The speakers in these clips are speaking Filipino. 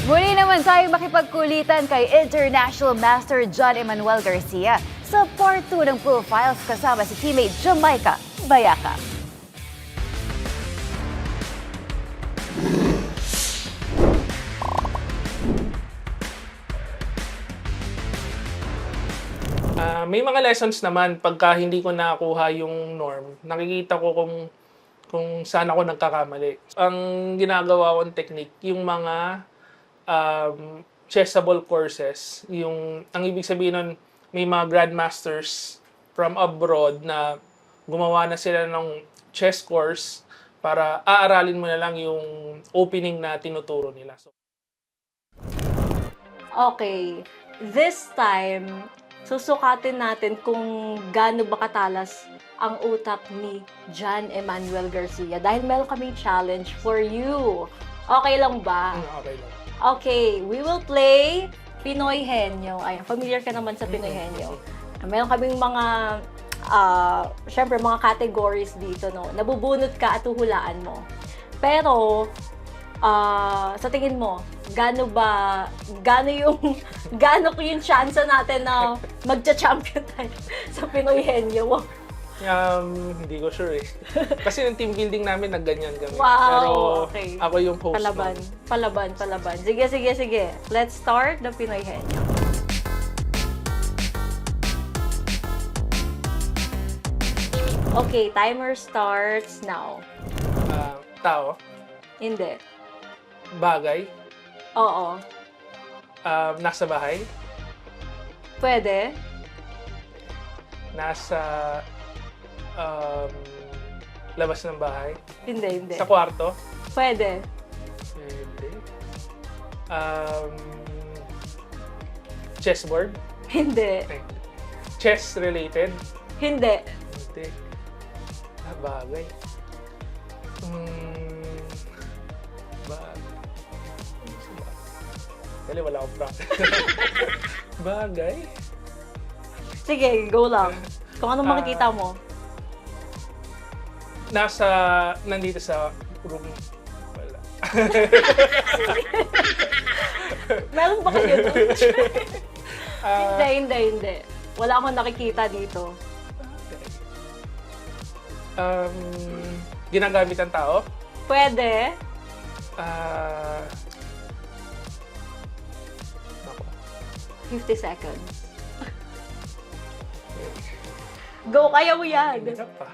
Muli naman tayo makipagkulitan kay International Master John Emmanuel Garcia sa Part 2 ng Profiles kasama si teammate Jamaica Bayaka. May mga lessons naman pagka hindi ko nakuha yung norm. Nakikita ko kung saan ako nagkakamali. Ang ginagawa kong technique, yung mga chessable courses. Ang ibig sabihin nun, may mga grandmasters from abroad na gumawa na sila ng chess course para aaralin mo na lang yung opening na tinuturo nila. Okay, this time, susukatin natin kung gaano ba katalas ang utak ni John Emmanuel Garcia dahil meron kaming challenge for you. Okay lang ba? Okay lang. Okay, we will play Pinoy Henyo. Ay, familiar ka naman sa Pinoy Henyo. Meron kaming mga, syempre, mga categories dito, no? Nabubunot ka at huhulaan mo. Pero, sa tingin mo, gaano yung chance natin na magcha-champion tayo sa Pinoy Henyo? Hindi ko sure eh. Kasi yung team building namin nagganyan kami. Wow, Pero okay. ako yung host. Palaban. Sige. Let's start the Pinoy Henyo. Okay, timer starts now. Tao, Hindi. bagay, Oo. nasa bahay, Pwede. nasa labas ng bahay, Hindi. sa kwarto, Pwede. hindi. Chessboard, Hindi. chess related, Hindi. hindi. Bagay. Dali, wala akong practice. Bagay? Sige, go lang. Kung anong makikita mo. Nandito sa room. Wala. Meron ba kayo doon? Hindi. Wala akong nakikita dito. Ginagamit ng tao? Pwede. Nako. 50 seconds. Go, kaya mo yan. Hirap pa.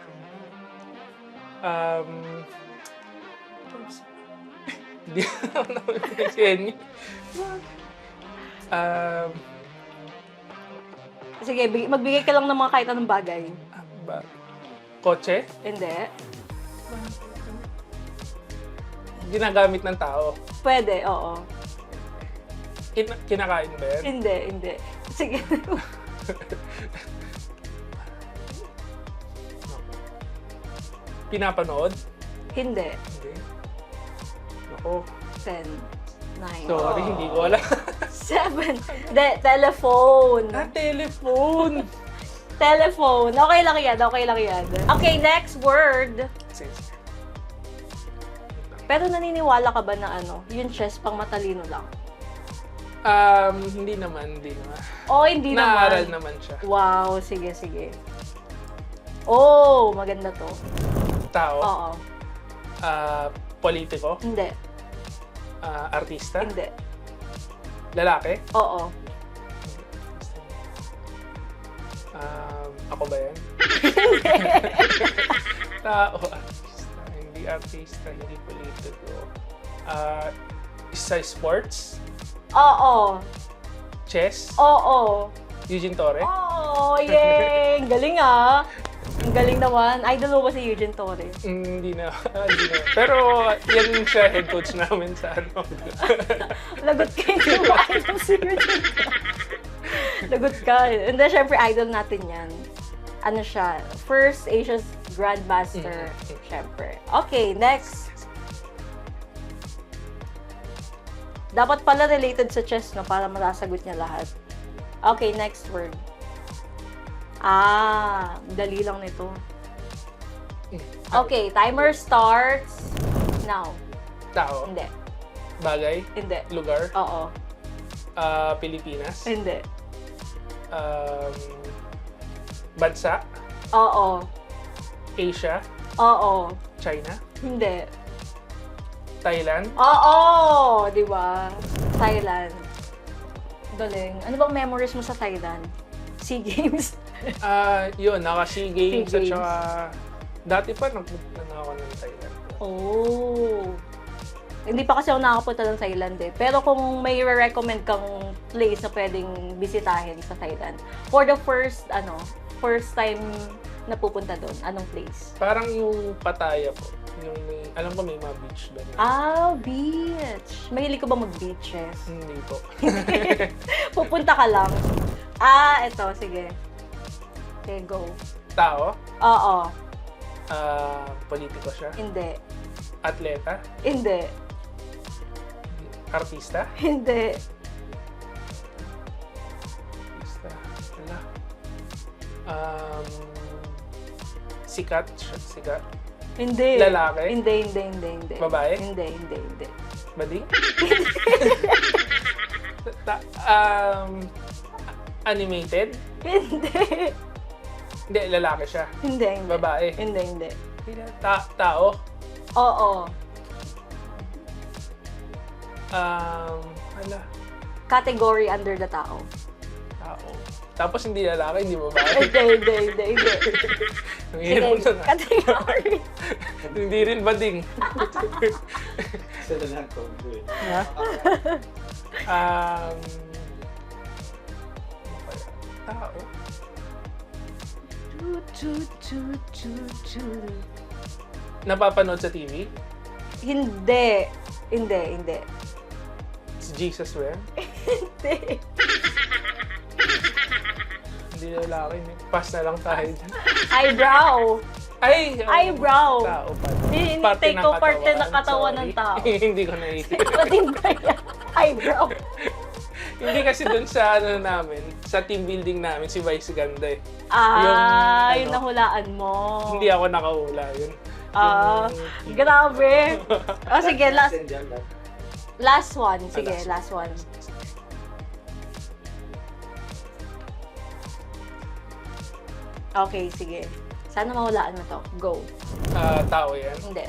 Hindi ako naman Sige, magbigay ka lang ng mga kahit anong bagay. Kotse? Hindi. Ginagamit ng tao? Pwede, oo. Kinakain ba yan? Hindi. Sige. Pinapanood? Hindi. Hindi. Ako. 10, 9, Sorry, hindi ko alam. 7. Telephone. Telephone! Telephone. Okay lang yan. Okay, next word. Pero naniniwala ka ba na yung chess pang matalino lang? Hindi naman. Oh, hindi Naaral naman. naman siya. Wow, sige. Oh, maganda to. Tao? Oo. Politiko? Hindi. Artista? Hindi. Lalaki? Oo. Ako ba yan? Tao, artista. Hindi artista, hindi politiko. Sa sports? Oo. Chess? Oo. Eugene Torre? Oh, yay! Ang galing ah. Ang galing naman. Idol mo ba si Eugene Torre? Hindi na. Pero yan siya head coach namin sa ano. Lagot ka, hindi mo idol si Eugene Torre. Lagot ka. Hindi, syempre idol natin yan. Ano siya? First Asia's Grandmaster. Syempre. Okay, next. Dapat pala related sa chess, no? Para masasagot niya lahat. Okay, next word. Dali lang nito. Okay, timer starts now. Tao? Hindi. Bagay? Hindi. Lugar? Oo. Pilipinas? Hindi. Um, bansa? Oo. Asia? Oo. China? Hindi. Thailand? Oo! Di ba? Thailand. Galing. Ano bang memories mo sa Thailand? SEA Games? Yun, naka-SEA Games SEA at Games. saka dati pa nagpunta na ako ng Thailand. Oh. Hindi pa kasi ako nakakapunta ng Thailand eh. Pero kung may recommend kang place na pwedeng bisitahin sa Thailand, for the first time na pupunta doon, anong place? Parang yung Pattaya po. Yung may, alam ko may mga beach doon. Beach. Mahilig ko ba mag-beaches? Hindi po. Pupunta ka lang. Eto, sige. Okay, go. Tao? Oo. Politiko siya? Hindi. Atleta? Hindi. Artista? Hindi. Artista. Wala. Sikat? Sikat? Hindi. Lalaki? Hindi. Babae? Hindi. Bading? Animated? Hindi. Hindi, lalaki siya. Hindi. Babae? Hindi. Tao? Oo. Wala. Category under the tao. Tao. Tapos hindi lalaki, hindi babae. Hindi. Ang hirap na nga. Category. Hindi rin bading. Isa na lang ko. Ha? Ano kaya? Tao? Napapanood sa TV? Hindi. Si Jesus Ren? Hindi. Hindi lalaki. Pass na lang tayo dyan. Eyebrow. Ay! Eyebrow. Tao pa. Hinintay ko parte ng katawan ng Sorry. tao. Hindi ko naisip. Patin ba yan? Eyebrow. Hindi kasi dun sa namin, sa team building namin, si Vice ganda eh. Yung nahulaan mo. Hindi ako nakahula yun. Grabe. Sige, Send yan lang. last one. Sige, Last last one. Okay, sige. Sana mahulaan mo to. Go. Tao yan. Hindi.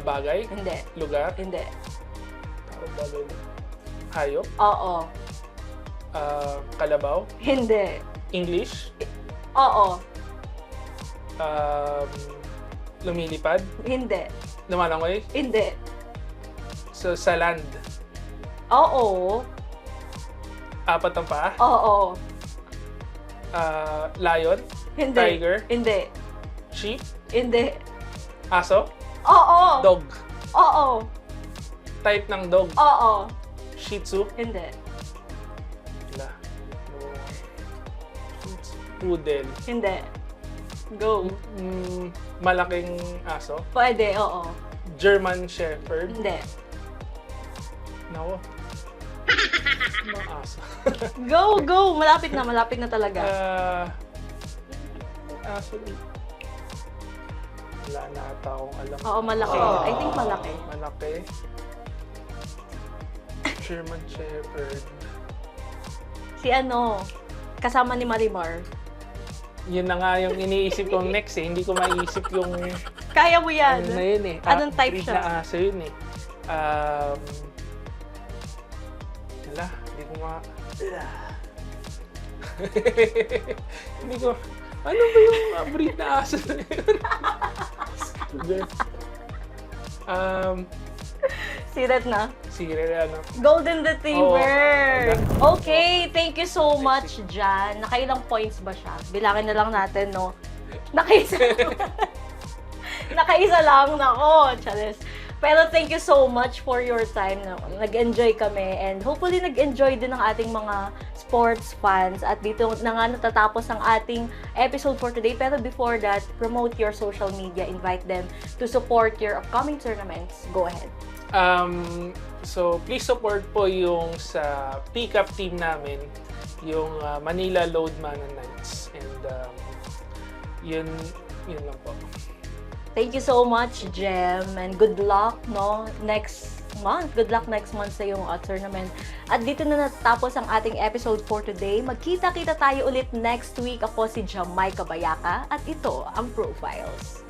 Bagay. Hindi. Lugar. Hindi. Tao, bagay. Hayop. Oo. Kalabaw. Hindi. English. Oo. Lumilipad. Hindi. Lumalangoy. Hindi. So, sa land. Oo. Apat ang paa. Oo. Lion. Hindi. Tiger. Hindi. Sheep. Hindi. Aso. Oo. Dog. Oo. Type ng dog. Oo. Shih Tzu. Hindi. Wala. No. Poodle. Hindi. Go. Malaking aso. Pwede, oo. German Shepherd. Hindi. Nako. Mga aso. Go! Malapit na talaga. Aso. Wala na ata akong alam. Oo, malaki. I think malaki. Malaki. German Shepherd. Si kasama ni Marimar. Yun na nga yung iniisip kong next eh. Hindi ko maiisip yung Kaya mo yan. ano na yun eh. Anong type breed siya? na aso yun eh. Wala, hindi ko hindi ko, ano ba yung breed na aso na yun? Siret na. Ano? Golden Retriever. Oo. Okay, thank you so much, Jan. Nakailang points ba siya? Bilangin na lang natin, no? Nakaisa. Nakaisa lang. Nako, Charis. Pero thank you so much for your time. No? Nag-enjoy kami and hopefully nag-enjoy din ang ating mga sports fans. At dito na nga natatapos ang ating episode for today. Pero before that, promote your social media. Invite them to support your upcoming tournaments. Go ahead. So, please support po yung sa pick-up team namin, yung Manila Loadman Knights. And yun lang po. Thank you so much, Jem, and good luck, no? Next month. Good luck next month sa iyong tournament. At dito na natapos ang ating episode for today. Magkita-kita tayo ulit next week. Ako si Jamaica Bayaka at ito ang Profiles.